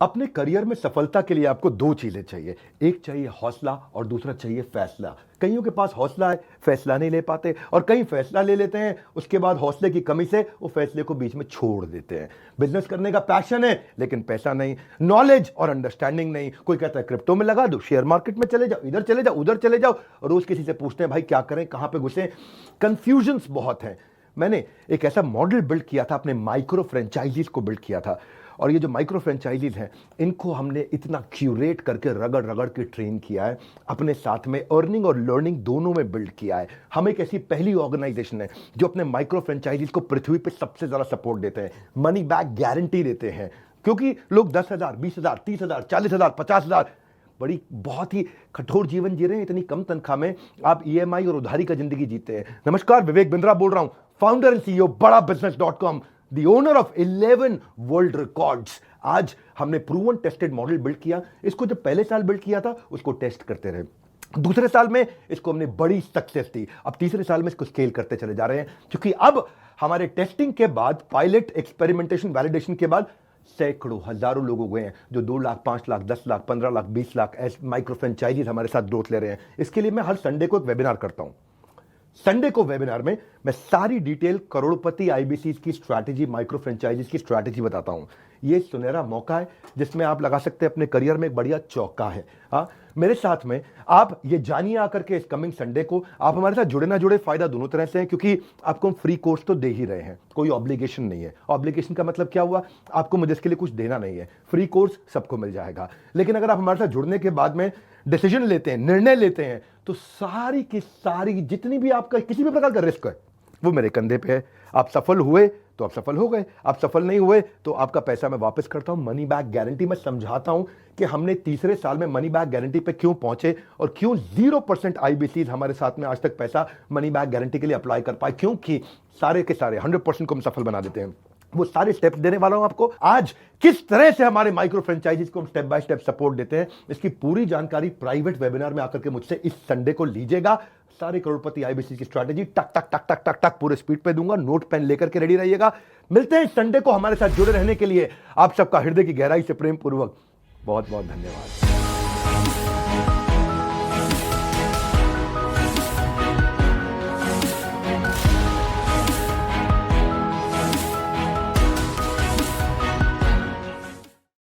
अपने करियर में सफलता के लिए आपको दो चीजें चाहिए। एक चाहिए हौसला और दूसरा चाहिए फैसला। कईयों के पास हौसला है, फैसला नहीं ले पाते, और कई फैसला ले लेते हैं, उसके बाद हौसले की कमी से वो फैसले को बीच में छोड़ देते हैं। बिजनेस करने का पैशन है लेकिन पैसा नहीं, नॉलेज और अंडरस्टैंडिंग नहीं। कोई कहता है क्रिप्टो में लगा दो, शेयर मार्केट में चले जाओ, इधर चले जाओ, उधर चले जाओ, रोज किसी से पूछते हैं भाई क्या करें, कहां पे घुसे। कंफ्यूजन्स बहुत हैं। मैंने एक ऐसा मॉडल बिल्ड किया था, अपने माइक्रो फ्रेंचाइजीज को बिल्ड किया था, और ये जो माइक्रो फ्रेंचाइजीज हैं इनको हमने इतना क्यूरेट करके रगड़ रगड़ के ट्रेन किया है, अपने साथ में अर्निंग और लर्निंग दोनों में बिल्ड किया है। हम एक ऐसी पहली ऑर्गेनाइजेशन है जो अपने माइक्रो फ्रेंचाइजीज को पृथ्वी पे सबसे ज्यादा सपोर्ट देते हैं, मनी बैक गारंटी देते हैं। क्योंकि लोग 10,000, 20,000, 30,000, 40,000, 50,000 बड़ी बहुत ही कठोर जीवन जी रहे हैं, इतनी कम तनख्वाह में आप ईएमआई और उधारी का जिंदगी जीते हैं। नमस्कार, विवेक बिंद्रा बोल रहा हूं, founder and CEO Bada business dot com, the owner of 11 world records. आज हमने प्रूवन टेस्टेड मॉडल बिल्ड किया। इसको जब पहले साल बिल्ड किया था उसको टेस्ट करते रहे, दूसरे साल में इसको हमने बड़ी सक्सेस दी, अब तीसरे साल में इसको स्केल करते चले जा रहे हैं। क्योंकि अब हमारे टेस्टिंग के बाद, पायलट, एक्सपेरिमेंटेशन, वैलिडेशन के बाद सैकड़ों, हजारों लोग हो गए हैं जो 2 लाख, 5 लाख, 10 लाख, 15 लाख, 20 लाख ऐसे माइक्रो फ्रेंचाइजीज हमारे साथ ग्रोथ ले रहे हैं। इसके लिए मैं हर संडे को एक वेबिनार करता हूं। संडे को वेबिनार में मैं सारी डिटेल करोड़पति आईबीसी की स्ट्रैटेजी, माइक्रो फ्रेंचाइजीज की स्ट्रैटेजी बताता हूं। ये सुनहरा मौका है जिसमें आप लगा सकते हैं अपने करियर में एक बढ़िया चौका है। हाँ, मेरे साथ में आप ये जानिए आकर के इस कमिंग संडे को। आप हमारे साथ जुड़े ना जुड़े, फायदा दोनों तरह से है, क्योंकि आपको हम फ्री कोर्स तो दे ही रहे हैं, कोई ऑब्लिगेशन नहीं है। ऑब्लिगेशन का मतलब क्या हुआ, आपको मुझे इसके लिए कुछ देना नहीं है, फ्री कोर्स सबको मिल जाएगा। लेकिन अगर आप हमारे साथ जुड़ने के बाद में डिसीजन लेते हैं, निर्णय लेते हैं, तो सारी की सारी जितनी भी आपका किसी भी प्रकार का रिस्क है वो मेरे कंधे पे है। आप सफल हुए तो आप सफल हो गए, आप सफल नहीं हुए तो आपका पैसा मैं वापस करता हूं। मनी बैक गारंटी मैं समझाता हूं कि हमने तीसरे साल में मनी बैक गारंटी पे क्यों पहुंचे और क्यों 0% आईबीसी हमारे साथ में आज तक पैसा मनी बैक गारंटी के लिए अप्लाई कर पाए, क्योंकि सारे के सारे 100% को हम सफल बना देते हैं। वो सारे स्टेप्स देने वाला हूं आपको आज। किस तरह से हमारे माइक्रो फ्रेंचाइजीज को हम स्टेप बाय स्टेप सपोर्ट देते हैं, इसकी पूरी जानकारी प्राइवेट वेबिनार में आकर के मुझसे इस संडे को लीजिएगा। सारे करोड़पति आईबीसी की स्ट्रैटेजी टक टक टक टक टक टक पूरे स्पीड पे दूंगा, नोट पेन लेकर के रेडी रहिएगा। मिलते हैं संडे को। हमारे साथ जुड़े रहने के लिए आप सबका हृदय की गहराई से प्रेम पूर्वक बहुत बहुत धन्यवाद।